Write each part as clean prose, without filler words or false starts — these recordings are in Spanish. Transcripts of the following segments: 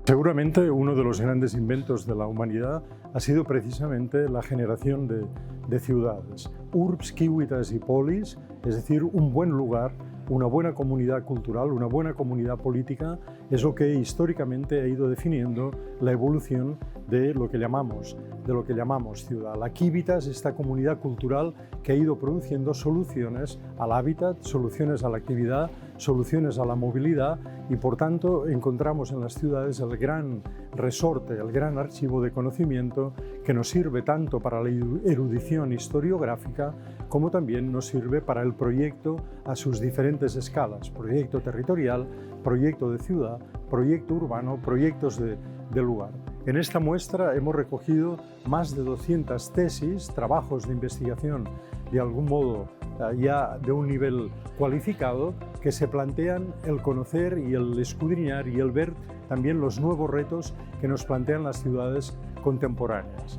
Seguramente uno de los grandes inventos de la humanidad ha sido precisamente la generación de ciudades. Urbs, civitas y polis, es decir, un buen lugar, una buena comunidad cultural, una buena comunidad política, es lo que históricamente ha ido definiendo la evolución de lo que llamamos ciudad. La civitas, esta comunidad cultural que ha ido produciendo soluciones al hábitat, soluciones a la actividad, soluciones a la movilidad, y por tanto encontramos en las ciudades el gran resorte, el gran archivo de conocimiento que nos sirve tanto para la erudición historiográfica como también nos sirve para el proyecto a sus diferentes escalas: proyecto territorial, proyecto de ciudad, proyecto urbano, proyectos de lugar. En esta muestra hemos recogido más de 200 tesis, trabajos de investigación de algún modo ya de un nivel cualificado, que se plantean el conocer y el escudriñar y el ver también los nuevos retos que nos plantean las ciudades contemporáneas.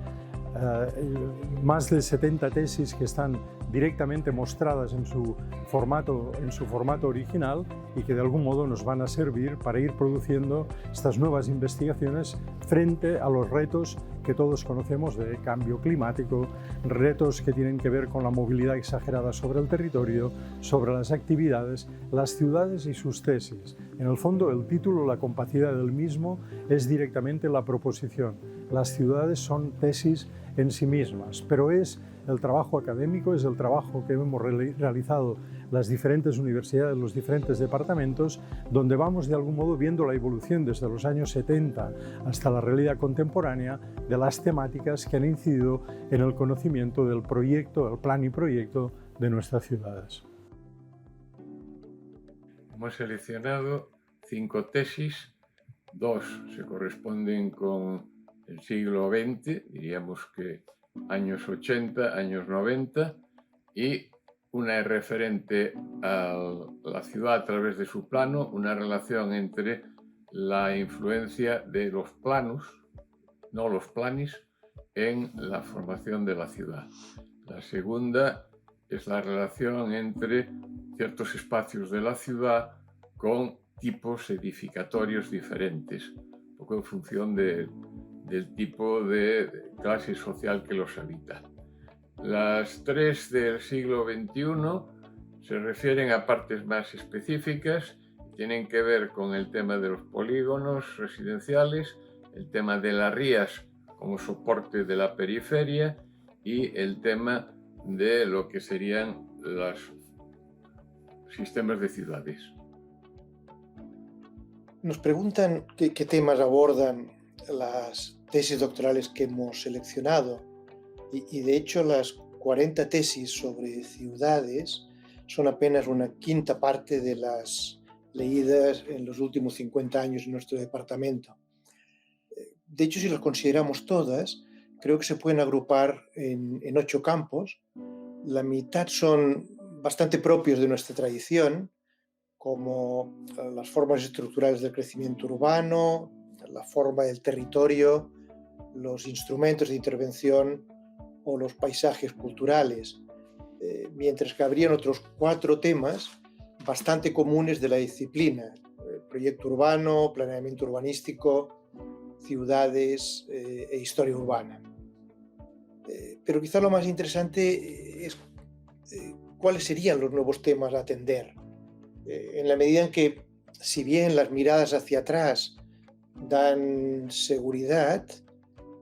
Más de 70 tesis que están directamente mostradas en su formato original y que de algún modo nos van a servir para ir produciendo estas nuevas investigaciones frente a los retos que todos conocemos de cambio climático, retos que tienen que ver con la movilidad exagerada sobre el territorio, sobre las actividades, las ciudades y sus tesis. En el fondo, el título, la compacidad del mismo, es directamente la proposición. Las ciudades son tesis en sí mismas, pero es el trabajo académico, es el trabajo que hemos realizado las diferentes universidades, los diferentes departamentos, donde vamos de algún modo viendo la evolución desde los años 70 hasta la realidad contemporánea de las temáticas que han incidido en el conocimiento del proyecto, el plan y proyecto de nuestras ciudades. Hemos seleccionado 5 tesis, 2 se corresponden con el siglo XX, diríamos que años 80, años 90, y una es referente a la ciudad a través de su plano, una relación entre la influencia de los planos, no los planis, en la formación de la ciudad. La segunda es la relación entre ciertos espacios de la ciudad con tipos edificatorios diferentes, un poco en función del tipo de clase social que los habita. Las 3 del siglo XXI se refieren a partes más específicas, tienen que ver con el tema de los polígonos residenciales, el tema de las rías como soporte de la periferia y el tema de lo que serían los sistemas de ciudades. Nos preguntan qué temas abordan las tesis doctorales que hemos seleccionado y de hecho las 40 tesis sobre ciudades son apenas una quinta parte de las leídas en los últimos 50 años en nuestro departamento. De hecho, si las consideramos todas, creo que se pueden agrupar en 8 campos. La mitad son bastante propios de nuestra tradición, como las formas estructurales del crecimiento urbano, la forma del territorio, los instrumentos de intervención o los paisajes culturales, mientras que habrían otros 4 temas bastante comunes de la disciplina: proyecto urbano, planeamiento urbanístico, ciudades e historia urbana. Pero quizá lo más interesante es cuáles serían los nuevos temas a atender, en la medida en que, si bien las miradas hacia atrás dan seguridad,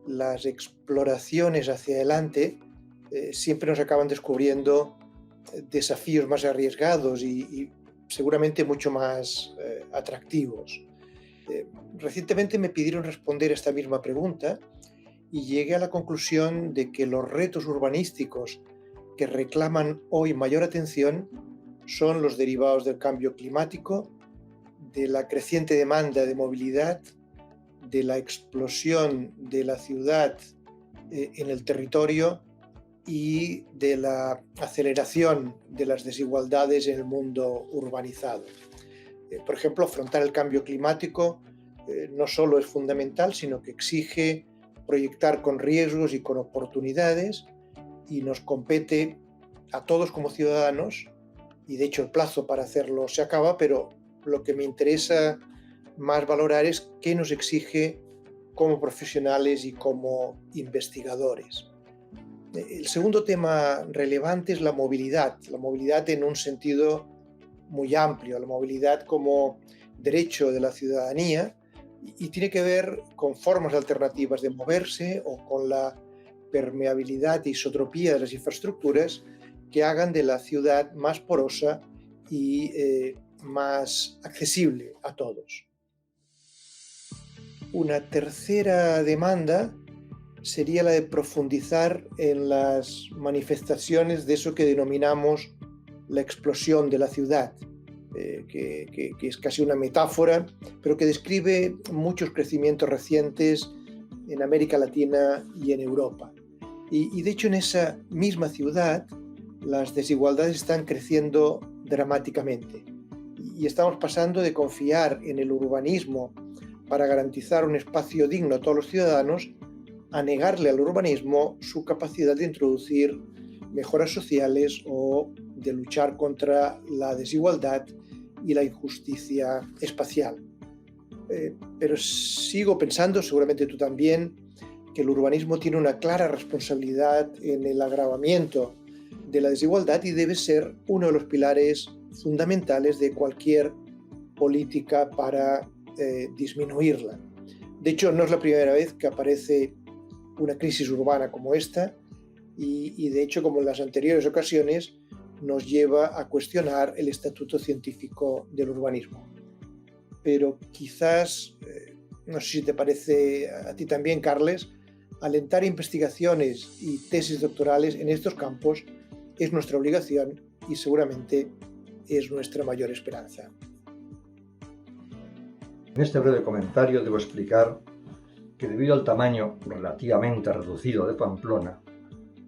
las exploraciones hacia adelante siempre nos acaban descubriendo desafíos más arriesgados y seguramente mucho más atractivos. Recientemente me pidieron responder esta misma pregunta y llegué a la conclusión de que los retos urbanísticos que reclaman hoy mayor atención son los derivados del cambio climático, de la creciente demanda de movilidad, de la explosión de la ciudad en el territorio y de la aceleración de las desigualdades en el mundo urbanizado. Por ejemplo, afrontar el cambio climático no solo es fundamental, sino que exige proyectar con riesgos y con oportunidades, y nos compete a todos como ciudadanos, y de hecho el plazo para hacerlo se acaba, pero lo que me interesa más valorar es qué nos exige como profesionales y como investigadores. El segundo tema relevante es la movilidad en un sentido muy amplio, la movilidad como derecho de la ciudadanía, y tiene que ver con formas alternativas de moverse o con la permeabilidad e isotropía de las infraestructuras que hagan de la ciudad más porosa y más accesible a todos. Una tercera demanda sería la de profundizar en las manifestaciones de eso que denominamos la explosión de la ciudad, que es casi una metáfora, pero que describe muchos crecimientos recientes en América Latina y en Europa. Y de hecho en esa misma ciudad las desigualdades están creciendo dramáticamente. Y estamos pasando de confiar en el urbanismo para garantizar un espacio digno a todos los ciudadanos a negarle al urbanismo su capacidad de introducir mejoras sociales o de luchar contra la desigualdad y la injusticia espacial. Pero sigo pensando, seguramente tú también, que el urbanismo tiene una clara responsabilidad en el agravamiento de la desigualdad y debe ser uno de los pilares fundamentales de cualquier política para disminuirla. De hecho, no es la primera vez que aparece una crisis urbana como esta y de hecho, como en las anteriores ocasiones, nos lleva a cuestionar el estatuto científico del urbanismo. Pero quizás, no sé si te parece a ti también, Carles, alentar investigaciones y tesis doctorales en estos campos es nuestra obligación y seguramente es nuestra mayor esperanza. En este breve comentario debo explicar que debido al tamaño relativamente reducido de Pamplona,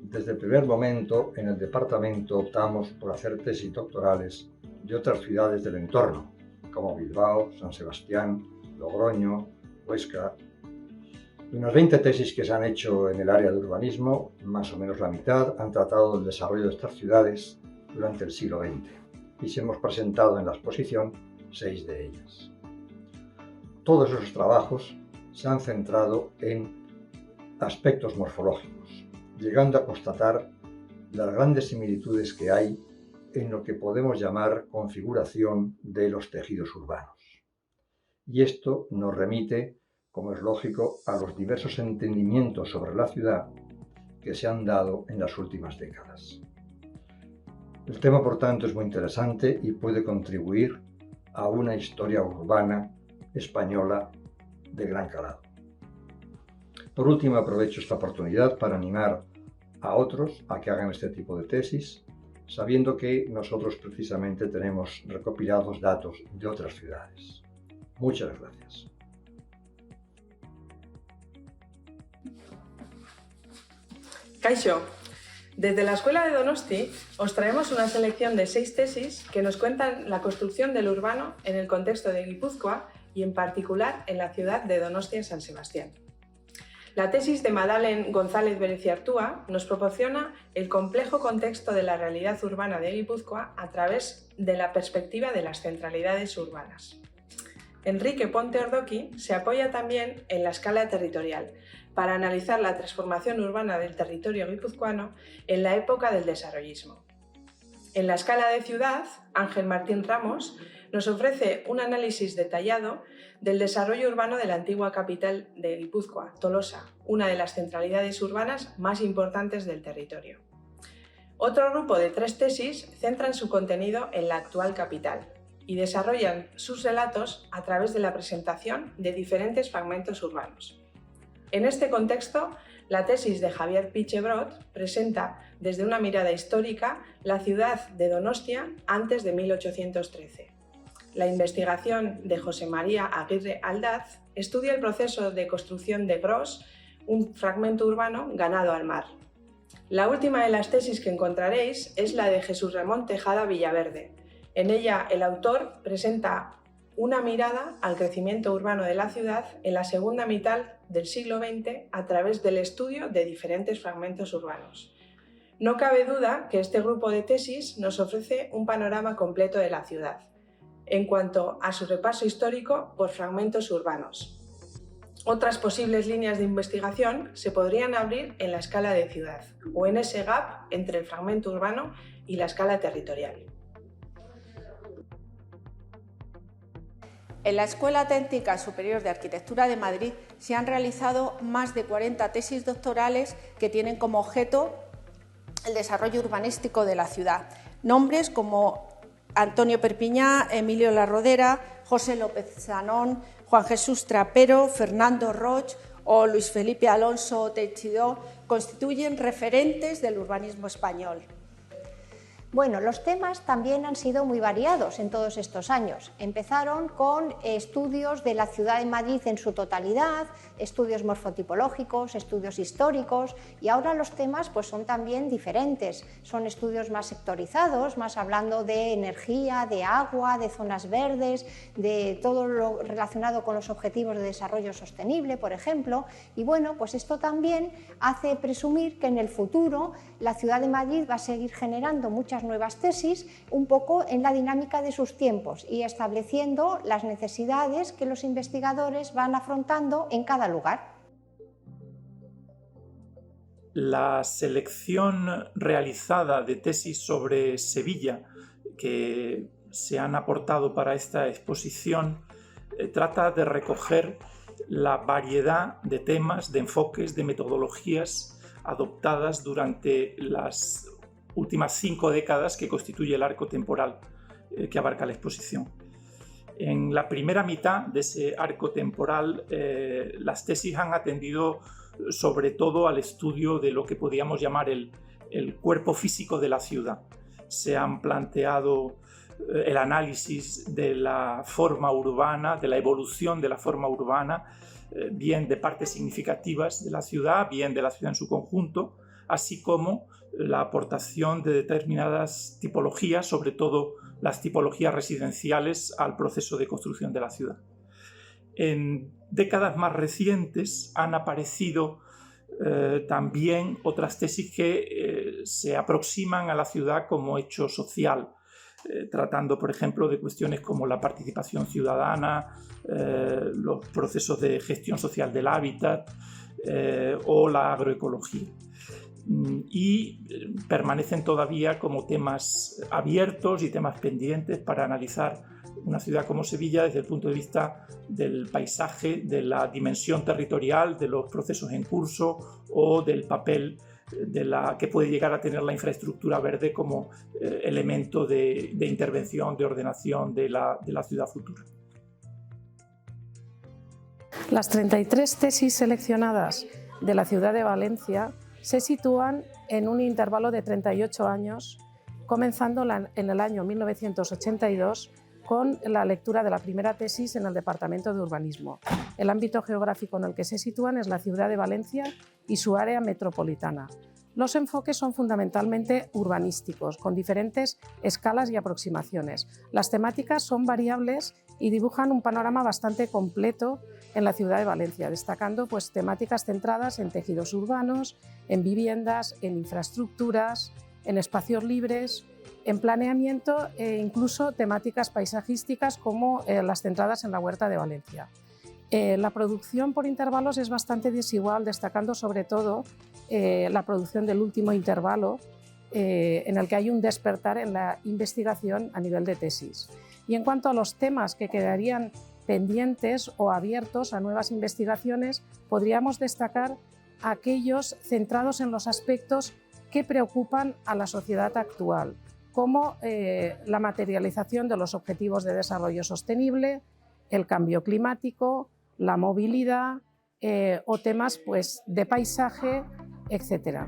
desde el primer momento en el departamento optamos por hacer tesis doctorales de otras ciudades del entorno, como Bilbao, San Sebastián, Logroño, Huesca. De unas 20 tesis que se han hecho en el área de urbanismo, más o menos la mitad han tratado del desarrollo de estas ciudades durante el siglo XX y se hemos presentado en la exposición 6 de ellas. Todos esos trabajos se han centrado en aspectos morfológicos, llegando a constatar las grandes similitudes que hay en lo que podemos llamar configuración de los tejidos urbanos. Y esto nos remite, como es lógico, a los diversos entendimientos sobre la ciudad que se han dado en las últimas décadas. El tema, por tanto, es muy interesante y puede contribuir a una historia urbana española de gran calado. Por último, aprovecho esta oportunidad para animar a otros a que hagan este tipo de tesis, sabiendo que nosotros precisamente tenemos recopilados datos de otras ciudades. Muchas gracias. Kaixo, desde la Escuela de Donosti os traemos una selección de 6 tesis que nos cuentan la construcción del urbano en el contexto de Guipúzcoa y en particular en la ciudad de Donostia San Sebastián. La tesis de Madalen González Bereciartúa nos proporciona el complejo contexto de la realidad urbana de Guipúzcoa a través de la perspectiva de las centralidades urbanas. Enrique Ponte Ordoqui se apoya también en la escala territorial para analizar la transformación urbana del territorio guipuzcoano en la época del desarrollismo. En la escala de ciudad, Ángel Martín Ramos nos ofrece un análisis detallado del desarrollo urbano de la antigua capital de Guipúzcoa, Tolosa, una de las centralidades urbanas más importantes del territorio. Otro grupo de 3 tesis centran su contenido en la actual capital y desarrollan sus relatos a través de la presentación de diferentes fragmentos urbanos. En este contexto, la tesis de Javier Pichebrot presenta desde una mirada histórica la ciudad de Donostia antes de 1813. La investigación de José María Aguirre Aldaz estudia el proceso de construcción de Gros, un fragmento urbano ganado al mar. La última de las tesis que encontraréis es la de Jesús Ramón Tejada Villaverde. En ella, el autor presenta una mirada al crecimiento urbano de la ciudad en la segunda mitad del siglo XX a través del estudio de diferentes fragmentos urbanos. No cabe duda que este grupo de tesis nos ofrece un panorama completo de la ciudad. en cuanto a su repaso histórico por fragmentos urbanos. Otras posibles líneas de investigación se podrían abrir en la escala de ciudad o en ese gap entre el fragmento urbano y la escala territorial. En la Escuela Técnica Superior de Arquitectura de Madrid se han realizado más de 40 tesis doctorales que tienen como objeto el desarrollo urbanístico de la ciudad. Nombres como Antonio Perpiñá, Emilio Larrodera, José López Zanón, Juan Jesús Trapero, Fernando Roig o Luis Felipe Alonso Teixidó constituyen referentes del urbanismo español. Bueno, los temas también han sido muy variados en todos estos años. Empezaron con estudios de la ciudad de Madrid en su totalidad, estudios morfotipológicos, estudios históricos, y ahora los temas pues son también diferentes. Son estudios más sectorizados, más hablando de energía, de agua, de zonas verdes, de todo lo relacionado con los objetivos de desarrollo sostenible, por ejemplo. Y bueno, pues esto también hace presumir que en el futuro la ciudad de Madrid va a seguir generando muchas nuevas tesis, un poco en la dinámica de sus tiempos y estableciendo las necesidades que los investigadores van afrontando en cada lugar. La selección realizada de tesis sobre Sevilla que se han aportado para esta exposición trata de recoger la variedad de temas, de enfoques, de metodologías adoptadas durante las últimas 5 décadas que constituye el arco temporal que abarca la exposición. En la primera mitad de ese arco temporal, las tesis han atendido sobre todo al estudio de lo que podríamos llamar el cuerpo físico de la ciudad. Se han planteado el análisis de la forma urbana, de la evolución de la forma urbana, bien de partes significativas de la ciudad, bien de la ciudad en su conjunto, así como la aportación de determinadas tipologías, sobre todo las tipologías residenciales, al proceso de construcción de la ciudad. En décadas más recientes han aparecido también otras tesis que se aproximan a la ciudad como hecho social, tratando, por ejemplo, de cuestiones como la participación ciudadana, los procesos de gestión social del hábitat o la agroecología. Y permanecen todavía como temas abiertos y temas pendientes para analizar una ciudad como Sevilla desde el punto de vista del paisaje, de la dimensión territorial, de los procesos en curso o del papel que puede llegar a tener la infraestructura verde como elemento de intervención, de ordenación de la ciudad futura. Las 33 tesis seleccionadas de la ciudad de Valencia se sitúan en un intervalo de 38 años, comenzando en el año 1982 con la lectura de la primera tesis en el Departamento de Urbanismo. El ámbito geográfico en el que se sitúan es la ciudad de Valencia y su área metropolitana. Los enfoques son fundamentalmente urbanísticos, con diferentes escalas y aproximaciones. Las temáticas son variables y dibujan un panorama bastante completo en la ciudad de Valencia, destacando pues, temáticas centradas en tejidos urbanos, en viviendas, en infraestructuras, en espacios libres, en planeamiento e incluso temáticas paisajísticas como las centradas en la Huerta de Valencia. La producción por intervalos es bastante desigual, destacando sobre todo la producción del último intervalo, en el que hay un despertar en la investigación a nivel de tesis. Y en cuanto a los temas que quedarían pendientes o abiertos a nuevas investigaciones, podríamos destacar aquellos centrados en los aspectos que preocupan a la sociedad actual, como la materialización de los objetivos de desarrollo sostenible, el cambio climático, la movilidad o temas pues, de paisaje, etc.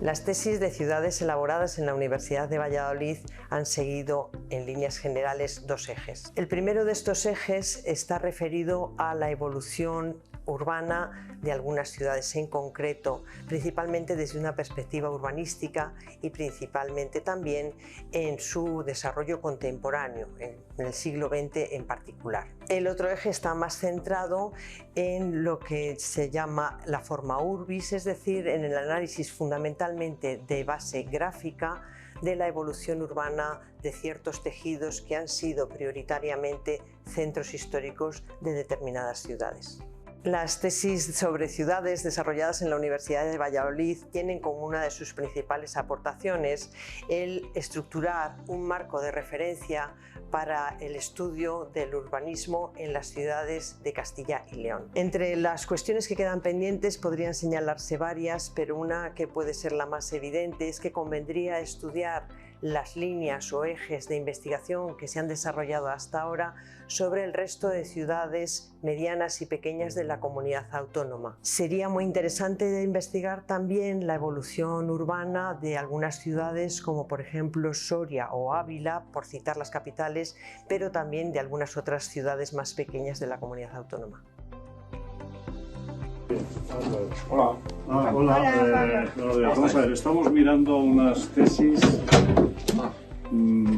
Las tesis de ciudades elaboradas en la Universidad de Valladolid han seguido en líneas generales 2 ejes. El primero de estos ejes está referido a la evolución urbana de algunas ciudades en concreto, principalmente desde una perspectiva urbanística y principalmente también en su desarrollo contemporáneo, en el siglo XX en particular. El otro eje está más centrado en lo que se llama la forma urbis, es decir, en el análisis fundamentalmente de base gráfica de la evolución urbana de ciertos tejidos que han sido prioritariamente centros históricos de determinadas ciudades. Las tesis sobre ciudades desarrolladas en la Universidad de Valladolid tienen como una de sus principales aportaciones el estructurar un marco de referencia para el estudio del urbanismo en las ciudades de Castilla y León. Entre las cuestiones que quedan pendientes podrían señalarse varias, pero una que puede ser la más evidente es que convendría estudiar las líneas o ejes de investigación que se han desarrollado hasta ahora sobre el resto de ciudades medianas y pequeñas de la comunidad autónoma. Sería muy interesante investigar también la evolución urbana de algunas ciudades como por ejemplo Soria o Ávila, por citar las capitales, pero también de algunas otras ciudades más pequeñas de la comunidad autónoma. Hola. Buenos días. Vamos a ver, estamos mirando unas tesis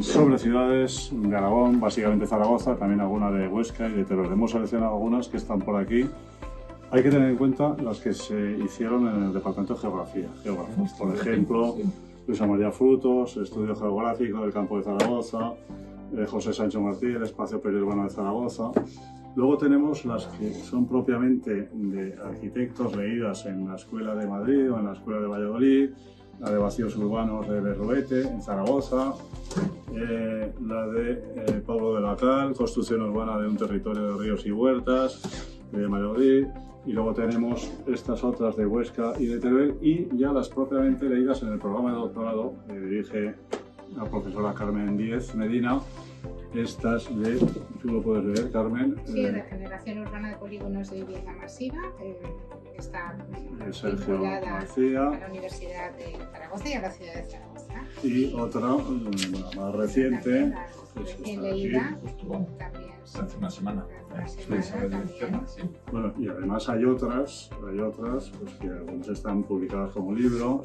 sobre ciudades de Aragón, básicamente Zaragoza, también alguna de Huesca y de Teruel. Hemos seleccionado algunas que están por aquí. Hay que tener en cuenta las que se hicieron en el Departamento de Geografía. Por ejemplo, Luisa María Frutos, Estudio Geográfico del Campo de Zaragoza, José Sancho Martí, el Espacio Periurbano de Zaragoza. Luego tenemos las que son propiamente de arquitectos leídas en la Escuela de Madrid o en la Escuela de Valladolid, la de Vacíos Urbanos de Berruete, en Zaragoza, la de Pablo de la Cal, Construcción Urbana de un Territorio de Ríos y Huertas, de Valladolid, y luego tenemos estas otras de Huesca y de Teruel, y ya las propiamente leídas en el programa de doctorado que dirige la profesora Carmen Díez Medina. Estas de, tú lo puedes leer, Carmen. Sí, Regeneración Urbana de Polígonos de Vivienda Masiva, está vinculada a la Universidad de Zaragoza y a la ciudad de Zaragoza. Y otra, más reciente, recién leída, también. Hace una semana. Bueno, y además hay otras pues, que algunas están publicadas como libro.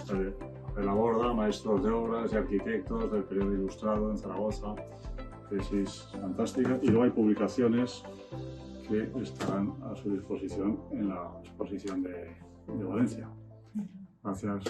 La Borda, Maestros de Obras y Arquitectos del Periodo Ilustrado en Zaragoza. Tesis fantástica, y luego hay publicaciones que estarán a su disposición en la exposición de Valencia. Gracias.